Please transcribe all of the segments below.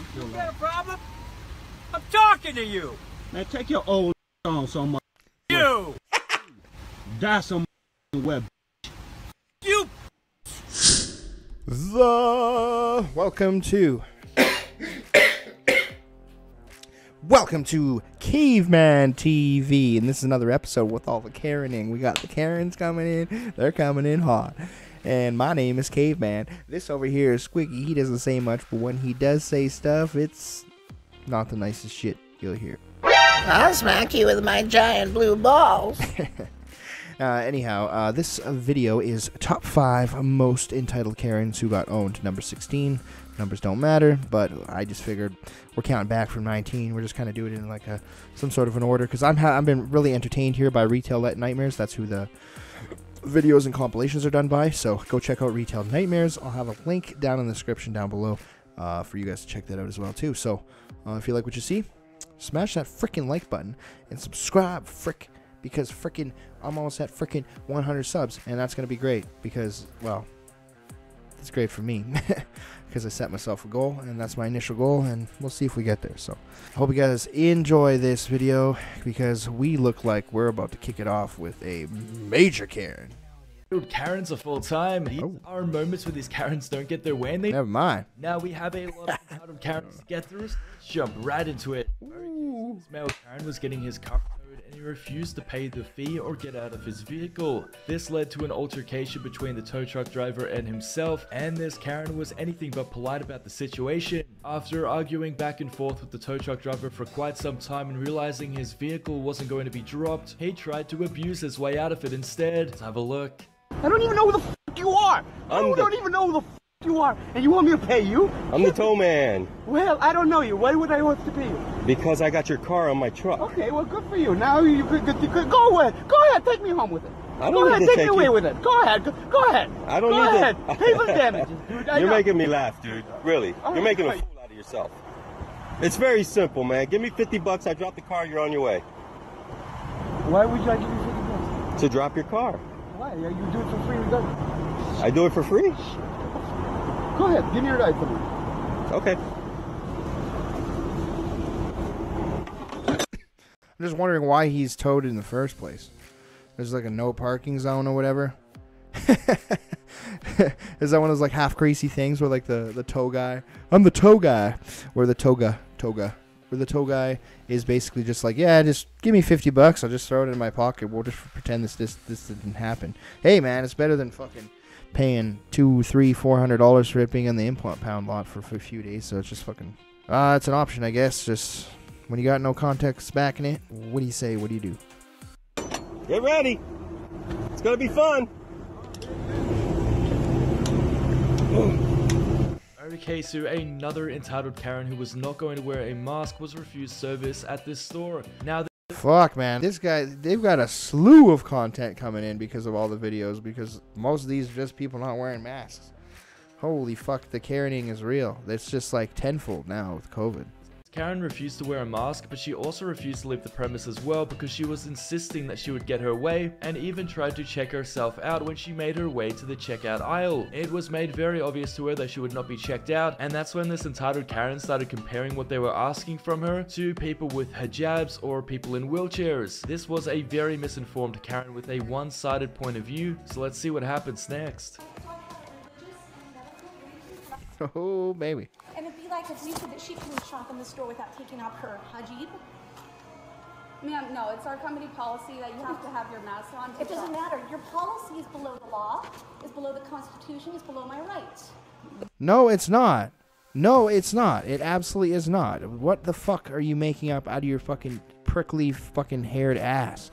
You got a problem? I'm talking to you. Man, take your old on so much. You. Die some web. You. Welcome to Caveman TV, and this is another episode with all the Karening. We got the Karens coming in. They're coming in hot. And my name is Caveman. This over here is Squiggy. He doesn't say much, but when he does say stuff, it's not the nicest shit you'll hear. I'll smack you with my giant blue balls. Anyhow, this video is top 5 most entitled Karens who got owned. Number 16. Numbers don't matter, but I just figured we're counting back from 19. We're just kind of doing it in like some sort of an order, because I've been really entertained here by Retail Nightmares. That's who the videos and compilations are done by. So go check out Retail Nightmares. I'll have a link down in the description down below for you guys to check that out as well too. So if you like what you see, smash that freaking like button and subscribe, because freaking I'm almost at freaking 100 subs, and that's gonna be great because, well, it's great for me because I set myself a goal, and that's my initial goal, and we'll see if we get there. So I hope you guys enjoy this video, because we look like we're about to kick it off with a major Karen. Dude, Karens are full time. These are moments where these Karens don't get their way, and they never mind. Now we have a lot of entitled Karens to get through, so let's jump right into it. This male Karen was getting his car towed, and he refused to pay the fee or get out of his vehicle. This led to an altercation between the tow truck driver and himself, and this Karen was anything but polite about the situation. After arguing back and forth with the tow truck driver for quite some time and realizing his vehicle wasn't going to be dropped, he tried to abuse his way out of it instead. Let's have a look. I don't even know who the f you are. I don't even know who the f you are. And you want me to pay you? I'm the tow man. Well, I don't know you. Why would I want to pay you? Because I got your car on my truck. Okay, well, good for you. Now you could go ahead. Go ahead, take me home with it. I don't need to take take me away you. with it. Go ahead. Go ahead. I don't go need ahead. to. Pay for the damages, dude. You're making me laugh, dude. Really. You're making a fool out of yourself. It's very simple, man. Give me 50 bucks. I drop the car. You're on your way. Why would I give you 50 bucks? To drop your car. Why? You do it for free regardless. I do it for free? Go ahead. Give me your ride for me. Okay. I'm just wondering why he's towed in the first place. There's like a no parking zone or whatever. Is that one of those like half crazy things where like the tow guy, I'm the tow guy, where the toga, where the tow guy is basically just like, yeah, just give me 50 bucks. I'll just throw it in my pocket. We'll just pretend this didn't happen. Hey man, it's better than fucking paying $200, $300, $400 for it being in the impound lot for a few days. So it's just fucking, it's an option, I guess. Just when you got no context backing it, what do you say? What do you do? Get ready. It's gonna be fun. Okay, so another entitled Karen who was not going to wear a mask was refused service at this store. Now, fuck, man. This guy, they've got a slew of content coming in because of all the videos, because most of these are just people not wearing masks. Holy fuck, the Karening is real. It's just like tenfold now with COVID. Karen refused to wear a mask, but she also refused to leave the premise as well because she was insisting that she would get her way, and even tried to check herself out when she made her way to the checkout aisle. It was made very obvious to her that she would not be checked out, and that's when this entitled Karen started comparing what they were asking from her to people with hijabs or people in wheelchairs. This was a very misinformed Karen with a one-sided point of view, so let's see what happens next. Oh, baby. And it'd be like if we said that she couldn't shop in the store without taking off her hijab. Ma'am, no, it's our company policy that you have to have your mask on. It doesn't matter. Your policy is below the law, is below the Constitution, is below my rights. No, it's not. No, it's not. It absolutely is not. What the fuck are you making up out of your fucking prickly fucking haired ass?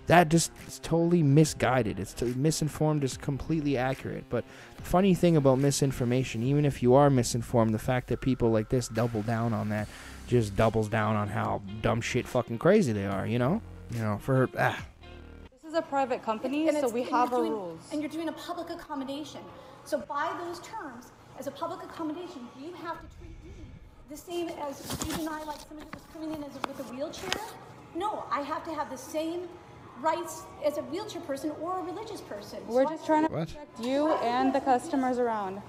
That just is totally misguided. It's misinformed is completely accurate. But the funny thing about misinformation, even if you are misinformed, the fact that people like this double down on that just doubles down on how dumb shit fucking crazy they are, you know? You know, for This is a private company, so we have our rules. And you're doing a public accommodation. So by those terms, as a public accommodation, you have to treat me the same as you deny like somebody was coming in with a wheelchair. No, I have to have the same rights as a wheelchair person or a religious person. We're just trying to protect you and the customers around.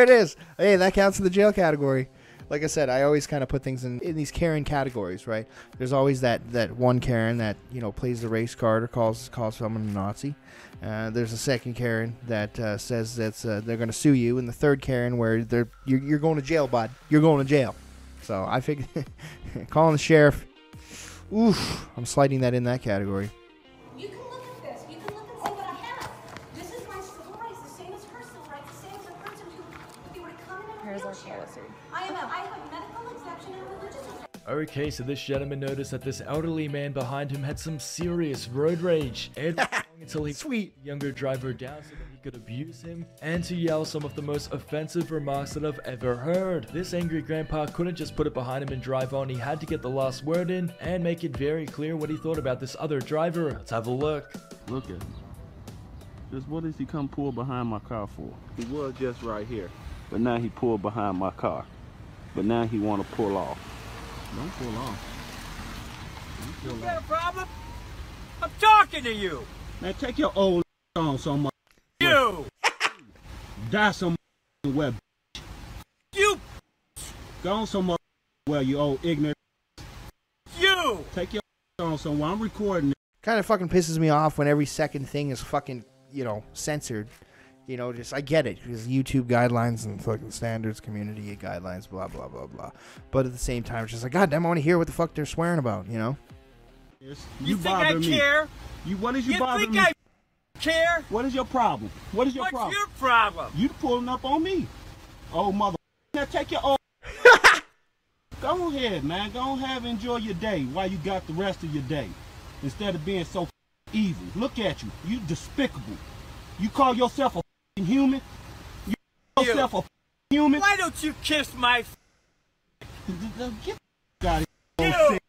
it is. Hey, that counts in the jail category. Like I said, I always kind of put things in these Karen categories, right? There's always that one Karen that, you know, plays the race card or calls someone a Nazi. There's a second Karen that says that they're going to sue you, and the third Karen where you're going to jail, bud. You're going to jail. So I figured calling the sheriff. Oof, I'm sliding that in that category. You can look at this. You can look and see what I have. This is my civil rights, the same as her civil rights, the same as a person who, if you were to come in a wheelchair. I have a medical exception and a religious exception. Okay, so this gentleman noticed that this elderly man behind him had some serious road rage. Ed until he put the younger driver down so that he could abuse him and to yell some of the most offensive remarks that I've ever heard. This angry grandpa couldn't just put it behind him and drive on. He had to get the last word in and make it very clear what he thought about this other driver. Let's have a look. Look at him. Just what does he come pull behind my car for? He was just right here, but now he pulled behind my car. But now he want to pull off. Don't pull off. You got a problem? I'm talking to you. Man, take your old on somewhere. You. Die some where. You. Go on somewhere where you old ignorant. You. Take your on somewhere. I'm recording it. Kind of fucking pisses me off when every second thing is fucking, you know, censored. You know, just, I get it, because YouTube guidelines and fucking standards, community guidelines, blah, blah, blah, blah. But at the same time, it's just like, God damn, I want to hear what the fuck they're swearing about, you know? You think I care? What is you bothering me? You think I care? What is your problem? What is your problem? What's your problem? You pulling up on me. Oh, mother. Now take your old... Go ahead, man. Go ahead and enjoy your day while you got the rest of your day. Instead of being so evil. Look at you. You despicable. You call yourself a human? You call yourself a human? Why don't you kiss my Get out of here.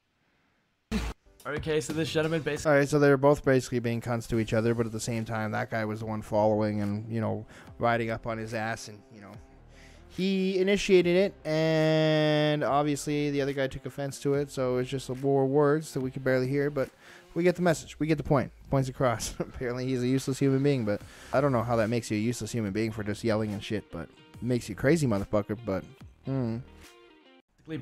Okay, so this gentleman basically... Alright, so they're both basically being cunts to each other, but at the same time, that guy was the one following and, you know, riding up on his ass, and, you know, he initiated it, and obviously the other guy took offense to it, so it's just a war of words that we could barely hear, but we get the message. We get the point. Points across. Apparently he's a useless human being, but I don't know how that makes you a useless human being for just yelling and shit, but it makes you crazy, motherfucker, but...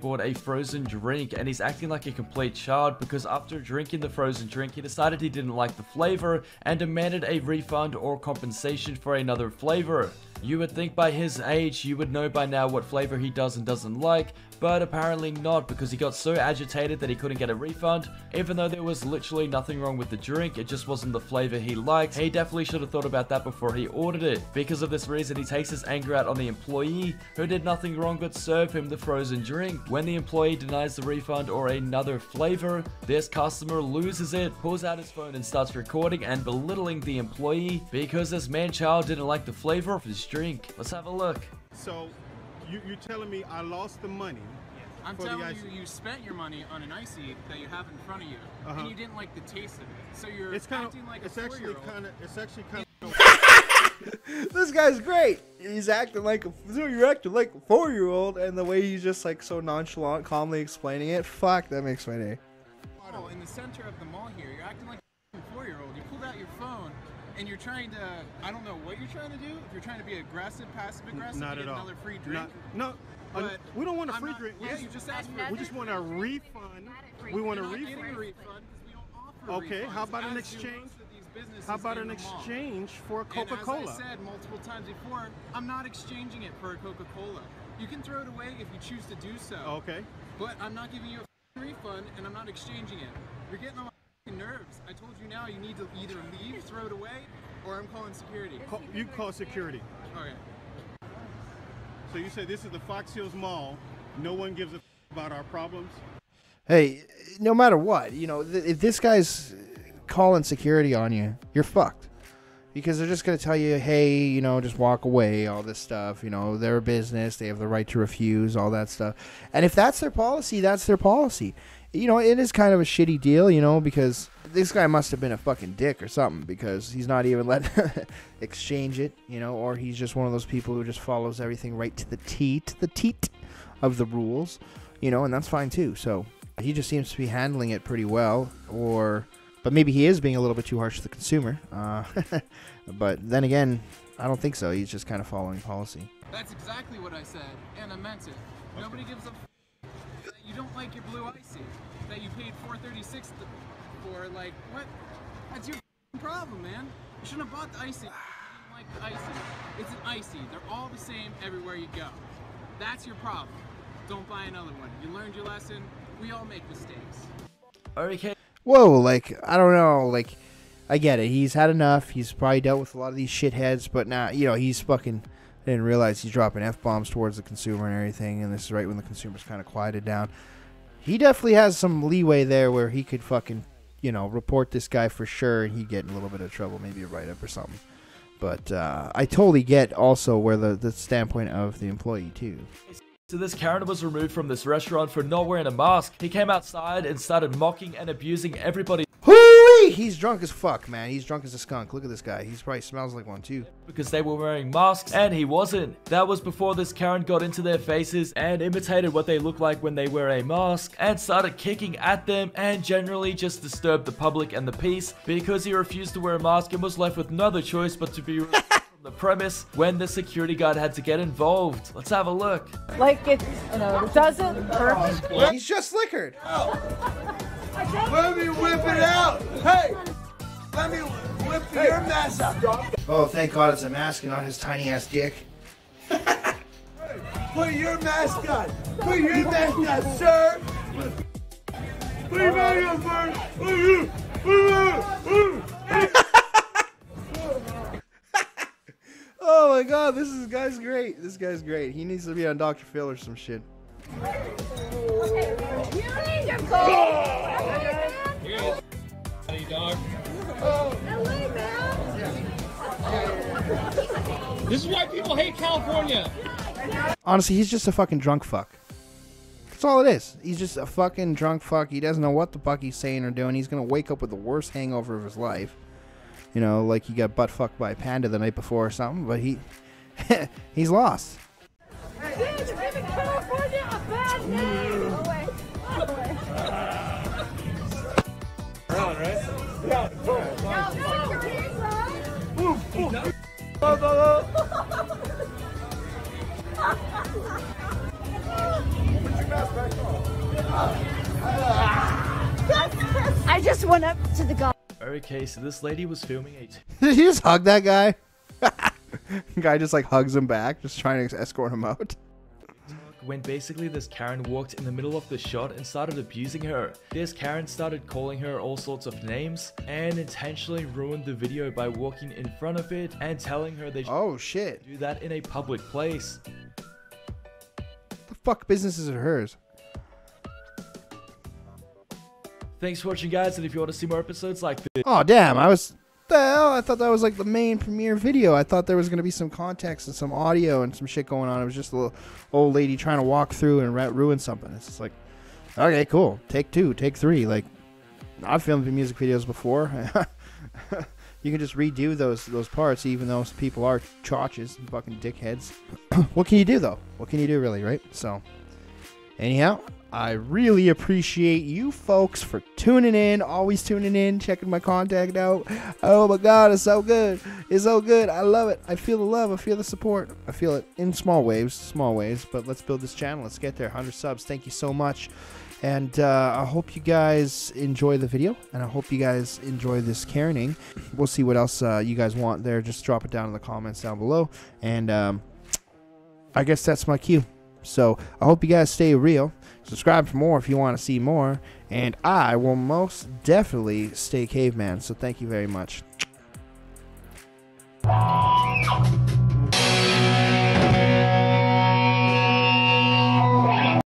bought a frozen drink, and he's acting like a complete child because after drinking the frozen drink, he decided he didn't like the flavor and demanded a refund or compensation for another flavor. You would think by his age, you would know by now what flavor he does and doesn't like, but apparently not, because he got so agitated that he couldn't get a refund. Even though there was literally nothing wrong with the drink, it just wasn't the flavor he liked. He definitely should have thought about that before he ordered it. Because of this reason, he takes his anger out on the employee, who did nothing wrong but serve him the frozen drink. When the employee denies the refund or another flavor, this customer loses it, pulls out his phone and starts recording and belittling the employee because this man-child didn't like the flavor of his drink. Let's have a look. So, you're telling me I lost the money? Yes. I'm telling you, you spent your money on an icy that you have in front of you, and you didn't like the taste of it. So you're acting like a 4-year-old. It's actually kind of. This guy's great. He's acting like you're acting like a 4-year-old, and the way he's just like so nonchalant, calmly explaining it. Fuck, that makes my day. Oh, in the center of the mall here, you're acting like a 4-year-old. You pulled out your phone. And you're trying to, I don't know what you're trying to do. If you're trying to be aggressive, passive aggressive, not get at all. another free drink. We don't want a free drink. Yeah, you just asked for. We just want a refund. We want a refund. Getting a refund because we don't offer Okay, refunds, how about an exchange? How about an exchange for a Coca-Cola? And as I said multiple times before, I'm not exchanging it for a Coca-Cola. You can throw it away if you choose to do so. Okay. But I'm not giving you a refund, and I'm not exchanging it. You're getting on my nerves. I told you now you need to either leave, throw it away, or I'm calling security. You call security. Okay. So you say this is the Fox Hills Mall. No one gives a about our problems? Hey, no matter what, you know, if this guy's calling security on you, you're fucked. Because they're just going to tell you, hey, you know, just walk away, all this stuff. You know, they're a business. They have the right to refuse, all that stuff. And if that's their policy, that's their policy. You know, it is kind of a shitty deal, you know, because this guy must have been a fucking dick or something, because he's not even letting exchange it, you know, or he's just one of those people who just follows everything right to the teat of the rules, you know, and that's fine too. So he just seems to be handling it pretty well, but maybe he is being a little bit too harsh to the consumer. But then again, I don't think so. He's just kind of following policy. That's exactly what I said, and I meant it. Nobody gives a that you don't like your blue icy, that you paid $4.36 for. Like, what? That's your problem, man. You shouldn't have bought the icy. You didn't like the icy. It's an icy. They're all the same everywhere you go. That's your problem. Don't buy another one. You learned your lesson. We all make mistakes. Okay. Whoa, like, I don't know, like, I get it. He's had enough. He's probably dealt with a lot of these shitheads, but now, you know, he's fucking didn't realize he's dropping F-bombs towards the consumer and everything, and this is right when the consumer's kind of quieted down. He definitely has some leeway there where he could fucking, you know, report this guy for sure, and he'd get in a little bit of trouble, maybe a write-up or something. But I totally get also where the standpoint of the employee, too. So this Karen was removed from this restaurant for not wearing a mask. He came outside and started mocking and abusing everybody. Hooey! He's drunk as fuck, man. He's drunk as a skunk. Look at this guy. He probably smells like one, too. Because they were wearing masks, and he wasn't. That was before this Karen got into their faces and imitated what they look like when they wear a mask, and started kicking at them, and generally just disturbed the public and the peace, because he refused to wear a mask and was left with no other choice but to be removed from the premise when the security guard had to get involved. Let's have a look. Like, it, you know, it doesn't hurt. He's just liquored. Let me whip it out! Hey! Let me whip your mess up! Oh, thank God it's a mask and not his tiny ass dick. Put your mask on! Put your mask on, sir! Put your mask on, sir! Oh my God, this guy's great. This guy's great. He needs to be on Dr. Phil or some shit. This is why people hate California. Honestly, he's just a fucking drunk fuck. That's all it is. He's just a fucking drunk fuck. He doesn't know what the fuck he's saying or doing. He's gonna wake up with the worst hangover of his life. You know, like he got butt fucked by a panda the night before or something, but he's lost. I just went up to the guy. Okay, so this lady was filming a... Did he just hug that guy? Guy just like hugs him back, just trying to escort him out. When basically this Karen walked in the middle of the shot and started abusing her. This Karen started calling her all sorts of names and intentionally ruined the video by walking in front of it and telling her they should do that in a public place. The fuck business is it hers? Thanks for watching, guys, and if you want to see more episodes like this... Oh damn, I thought that was like the main premiere video. I thought there was going to be some context and some audio and some shit going on. It was just a little old lady trying to walk through and ruin something. It's just like, okay, cool. Take 2, take 3. Like, I've filmed music videos before. You can just redo those parts, even though people are chotches and fucking dickheads. What can you do, though? What can you do, really, right? So, anyhow, I really appreciate you folks for tuning in, always tuning in, checking my contact out. Oh my God, it's so good. It's so good. I love it. I feel the love. I feel the support. I feel it in small waves, but let's build this channel. Let's get there. 100 subs. Thank you so much. And I hope you guys enjoy the video, and I hope you guys enjoy this Karening. We'll see what else you guys want there. Just drop it down in the comments down below. And I guess that's my cue. So I hope you guys stay real. Subscribe for more if you want to see more. And I will most definitely stay caveman. So thank you very much.